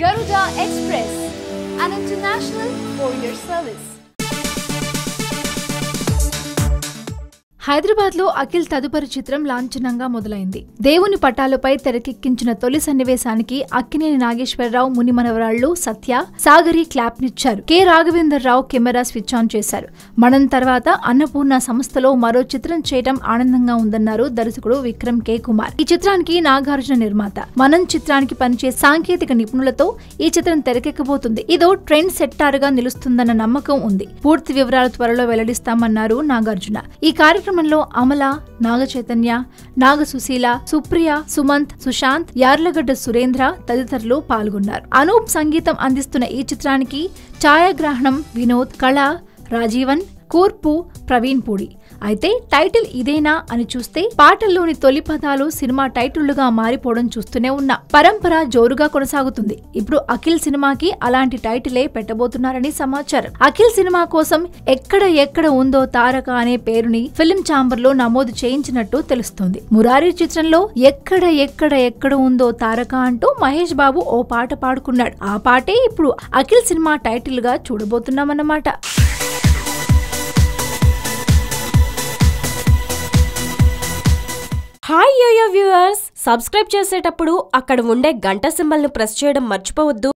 Garuda Express, an international courier service. Hyderabad లో అఖిల్ తదుపరి చిత్రం లాంఛనంగా మొదలైంది. దేవుని పటాలపై తెరకెక్కించిన తొలి సన్నివేశానికి అక్కినేని నాగేశ్వరరావు ముని మనవరాళ్లు సత్య, సాగరి క్లాప్ నిచ్చారు. K Raghavender Rao camera switch on చేశారు. మనం తర్వాత అన్నపూర్ణ సంస్థలో మరో చిత్రం చేయడం ఆనందంగా ఉందన్నారు దర్శకుడు విక్రమ్ కే కుమార్. ఈ చిత్రానికి నాగార్జున నిర్మాత. మనం చిత్రానికి పనిచేసే సాంకేతిక నిపుణులతో ఈ చిత్రం తెరకెక్కబోతుంది. ఇదో ట్రెండ్ సెట్టార్ గా నిలుస్తుందన్న నమ్మకం ఉంది. పూర్తి వివరాలు త్వరలో వెల్లడిస్తామన్నారు నాగార్జున. ఈ కార్యక్రమంలో అమల, నాగ చైతన్య, నాగ సుశీల, సుప్రియ, సుమంత్, సుశాంత్, యార్లగడ్డ సురేంద్ర తదితరులు పాల్గొన్నారు. అనూప్ సంగీతం అందిస్తున్న ఈ చిత్రానికి ఛాయాగ్రహణం వినోద్, కళ, రాజీవన్, కూర్పు ప్రవీణ్ పూడి. అయితే టైటిల్ ఇదేనా అని చూస్తే పాటల్లోని తొలి పదాలు సినిమా టైటిళ్లుగా మారిపోవడం చూస్తూనే ఉన్నా. పరంపర జోరుగా కొనసాగుతుంది. ఇప్పుడు అఖిల్ సినిమాకి అలాంటి టైటిలే పెట్టబోతున్నారని సమాచారం. అఖిల్ సినిమా కోసం ఎక్కడ ఉందో తారక అనే పేరుని ఫిల్మ్ ఛాంబర్ లో నమోదు చేయించినట్టు తెలుస్తోంది. మురారి చిత్రంలో ఎక్కడ ఉందో తారక అంటూ మహేష్ బాబు ఓ పాట పాడుకున్నాడు. ఆ పాటే ఇప్పుడు అఖిల్ సినిమా టైటిల్ గా చూడబోతున్నామన్నమాట. హాయ్ యోయో వ్యూవర్స్, సబ్స్క్రైబ్ చేసేటప్పుడు అక్కడ ఉండే గంట సింబల్ ను ప్రెస్ చేయడం మర్చిపోవద్దు.